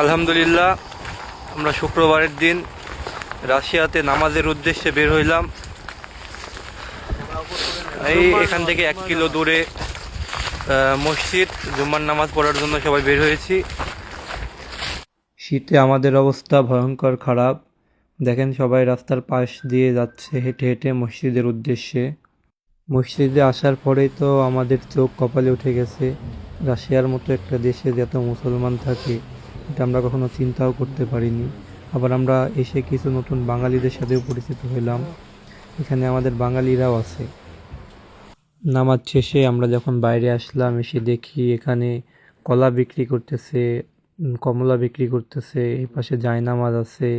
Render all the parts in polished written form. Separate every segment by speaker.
Speaker 1: আলহামদুলিল্লাহ, আমরা শুক্রবারের দিন রাশিয়াতে নামাজের উদ্দেশ্যে বের হইলাম। এখান থেকে 1 কিলো দূরে মসজিদ, জুম্মার নামাজ পড়ার জন্য সবাই বের হয়েছি। শীতে আমাদের অবস্থা ভয়ঙ্কর খারাপ। দেখেন, সবাই রাস্তার পাশ দিয়ে যাচ্ছে হেঁটে হেঁটে মসজিদের উদ্দেশ্যে। মসজিদে আসার পরেই তো আমাদের চোখ কপালে উঠে গেছে। রাশিয়ার মতো একটা দেশে যত মুসলমান থাকে, এটা আমরা কখনো চিন্তাও করতে পারিনি। আবার আমরা এসে কিছু নতুন বাঙালিদের সাথেও পরিচিত হলাম। এখানে আমাদের বাঙালিরাও আছে। নামাজ শেষে আমরা যখন বাইরে আসলাম, এসে দেখি এখানে কলা বিক্রি করতেছে, কমলা বিক্রি করতেছে, এই পাশে জায়নামাজ আছে,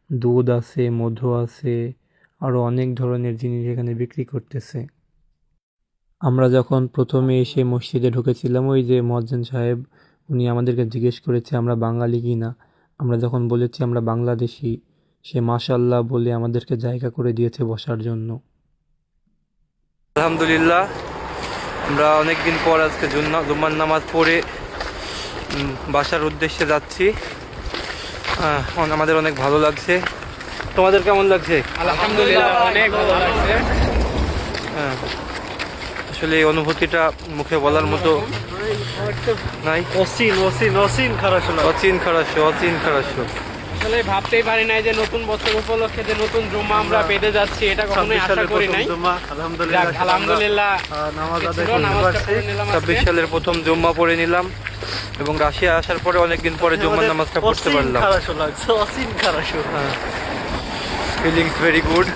Speaker 1: দুধ আছে, মধু আছে, আরও অনেক ধরনের জিনিস এখানে বিক্রি করতেছে। আমরা যখন প্রথমে এসে মসজিদে ঢুকেছিলাম, ওই যে মুয়াজ্জিন সাহেব, উনি আমাদেরকে জিজ্ঞেস করেছে আমরা বাঙালি কি না। আমরা যখন বলেছি আমরা বাংলাদেশি, সে মাশাআল্লাহ বলে আমাদেরকে জায়গা করে দিয়েছে বসার জন্য। আলহামদুলিল্লাহ, আমরা অনেকদিন পর আজকে জুম্মার নামাজ পড়ে বাসার উদ্দেশ্যে যাচ্ছি। আমাদের অনেক ভালো লাগছে। তোমাদের কেমন লাগছে?
Speaker 2: আলহামদুলিল্লাহ, অনেক ভালো লাগছে।
Speaker 1: হ্যাঁ, আসলে এই অনুভূতিটা মুখে বলার মতো নাই।
Speaker 2: অসীম খারাপ। আসলে ভাবতেই পারি নাই যে নতুন বছর উপলক্ষে যে নতুন জুম্মা আমরা পেতে যাচ্ছি, এটা কখনোই আশা করি নাই। আলহামদুলিল্লাহ,
Speaker 1: 26 সালের প্রথম জুম্মা পড়ে নিলাম এবং রাশিয়া আসার পরে অনেকদিন পরে জুম্মার নামাজটা পড়তে পারলাম।
Speaker 2: অসীম খারাপ।
Speaker 1: Feelings very good.